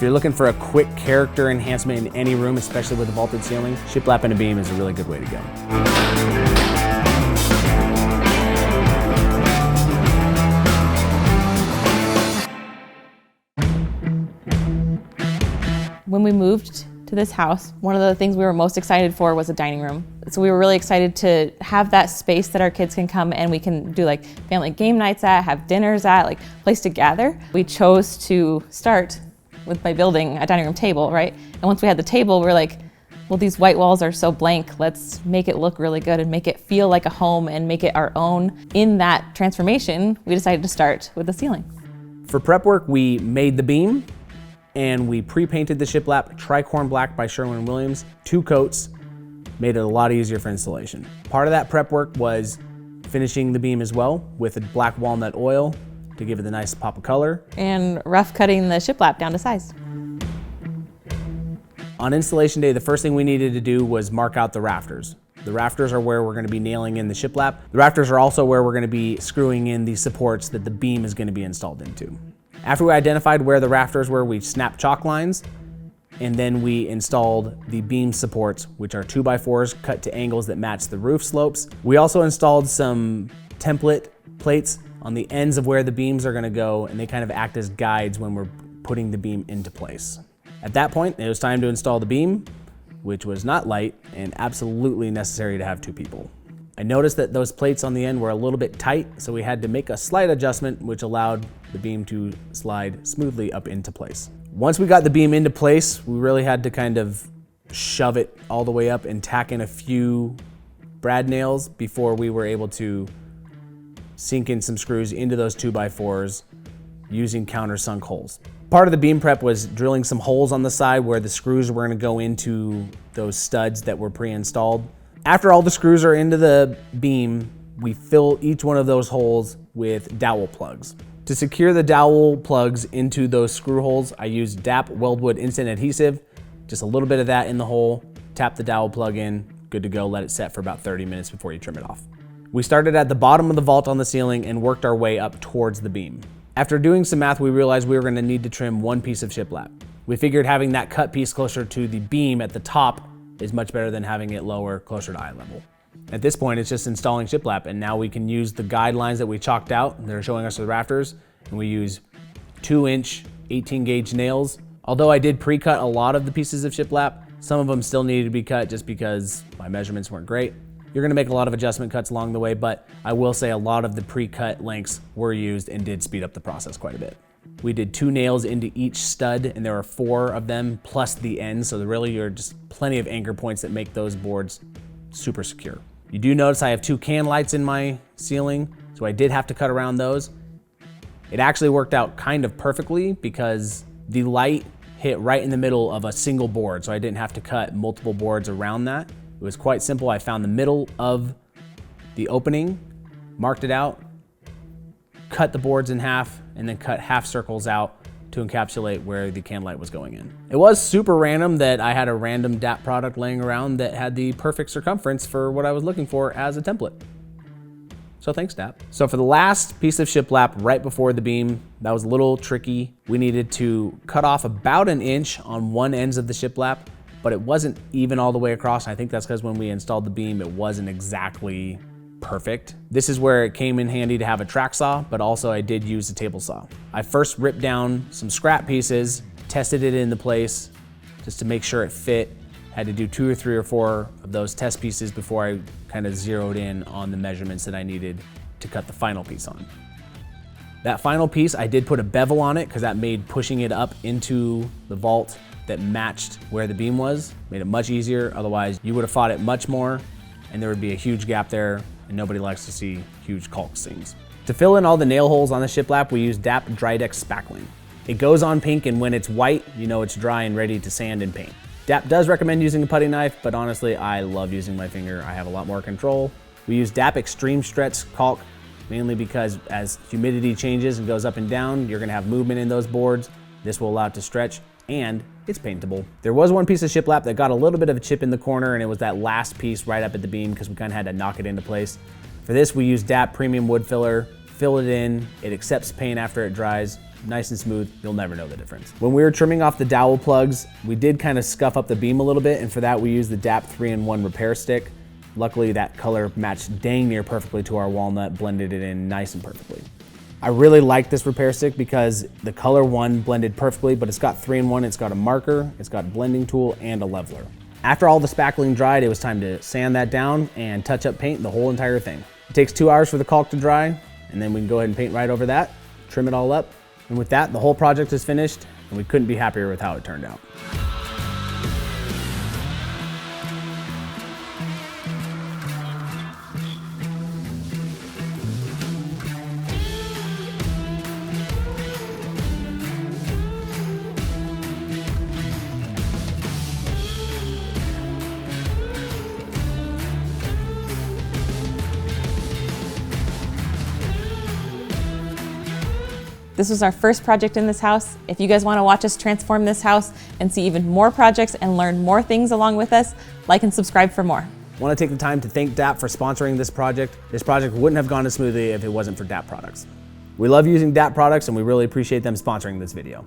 If you're looking for a quick character enhancement in any room, especially with a vaulted ceiling, shiplap and a beam is a really good way to go. When we moved to this house, one of the things we were most excited for was a dining room. So we were really excited to have that space that our kids can come and we can do like family game nights at, have dinners at, like place to gather. We chose to start by building a dining room table, right? And once we had the table, we're like, well, these white walls are so blank. Let's make it look really good and make it feel like a home and make it our own. In that transformation, we decided to start with the ceiling. For prep work, we made the beam, and we pre-painted the shiplap tricorn black by Sherwin-Williams, 2 coats, made it a lot easier for installation. Part of that prep work was finishing the beam as well with a black walnut oil to give it a nice pop of color. And rough cutting the shiplap down to size. On installation day, the first thing we needed to do was mark out the rafters. The rafters are where we're gonna be nailing in the shiplap. The rafters are also where we're gonna be screwing in the supports that the beam is gonna be installed into. After we identified where the rafters were, we snapped chalk lines, and then we installed the beam supports, which are 2x4s cut to angles that match the roof slopes. We also installed some template plates on the ends of where the beams are gonna go, and they kind of act as guides when we're putting the beam into place. At that point, it was time to install the beam, which was not light and absolutely necessary to have 2 people. I noticed that those plates on the end were a little bit tight, so we had to make a slight adjustment, which allowed the beam to slide smoothly up into place. Once we got the beam into place, we really had to kind of shove it all the way up and tack in a few brad nails before we were able to sink in some screws into those 2x4s using countersunk holes. Part of the beam prep was drilling some holes on the side where the screws were gonna go into those studs that were pre-installed. After all the screws are into the beam, we fill each one of those holes with dowel plugs. To secure the dowel plugs into those screw holes, I used DAP Weldwood Instant Adhesive, just a little bit of that in the hole, tap the dowel plug in, good to go, let it set for about 30 minutes before you trim it off. We started at the bottom of the vault on the ceiling and worked our way up towards the beam. After doing some math, we realized we were gonna need to trim 1 piece of shiplap. We figured having that cut piece closer to the beam at the top is much better than having it lower, closer to eye level. At this point, it's just installing shiplap, and now we can use the guidelines that we chalked out. They're showing us the rafters, and we use 2-inch 18-gauge nails. Although I did pre-cut a lot of the pieces of shiplap, some of them still needed to be cut just because my measurements weren't great. You're gonna make a lot of adjustment cuts along the way, but I will say a lot of the pre-cut lengths were used and did speed up the process quite a bit. We did 2 nails into each stud, and there were 4 of them plus the end, so there really are just plenty of anchor points that make those boards super secure. You do notice I have 2 can lights in my ceiling, so I did have to cut around those. It actually worked out kind of perfectly because the light hit right in the middle of a single board, so I didn't have to cut multiple boards around that. It was quite simple. I found the middle of the opening, marked it out, cut the boards in half, and then cut half circles out to encapsulate where the can light was going in. It was super random that I had a random DAP product laying around that had the perfect circumference for what I was looking for as a template. So thanks, DAP. So for the last piece of shiplap right before the beam, that was a little tricky. We needed to cut off about 1 inch on one ends of the shiplap, but it wasn't even all the way across. I think that's because when we installed the beam, it wasn't exactly perfect. This is where it came in handy to have a track saw, but also I did use a table saw. I first ripped down some scrap pieces, tested it into place just to make sure it fit. Had to do 2 or 3 or 4 of those test pieces before I kind of zeroed in on the measurements that I needed to cut the final piece on. That final piece, I did put a bevel on it because that made pushing it up into the vault that matched where the beam was, made it much easier. Otherwise, you would have fought it much more and there would be a huge gap there, and nobody likes to see huge caulk seams. To fill in all the nail holes on the shiplap, we use DAP Drydex spackling. It goes on pink, and when it's white, you know it's dry and ready to sand and paint. DAP does recommend using a putty knife, but honestly, I love using my finger. I have a lot more control. We use DAP Extreme Stretch caulk, mainly because as humidity changes and goes up and down, you're gonna have movement in those boards. This will allow it to stretch, and it's paintable. There was one piece of shiplap that got a little bit of a chip in the corner, and it was that last piece right up at the beam because we kind of had to knock it into place. For this, we use DAP Premium Wood Filler, fill it in, it accepts paint after it dries, nice and smooth, you'll never know the difference. When we were trimming off the dowel plugs, we did kind of scuff up the beam a little bit, and for that we used the DAP 3-in-1 repair stick. Luckily that color matched dang near perfectly to our walnut, blended it in nice and perfectly. I really like this repair stick because the color one blended perfectly, but it's got 3-in-1, it's got a marker, it's got a blending tool, and a leveler. After all the spackling dried, it was time to sand that down and touch up paint the whole entire thing. It takes 2 hours for the caulk to dry, and then we can go ahead and paint right over that, trim it all up, and with that, the whole project is finished, and we couldn't be happier with how it turned out. This was our first project in this house. If you guys want to watch us transform this house and see even more projects and learn more things along with us, like and subscribe for more. I want to take the time to thank DAP for sponsoring this project. This project wouldn't have gone as smoothly if it wasn't for DAP Products. We love using DAP Products and we really appreciate them sponsoring this video.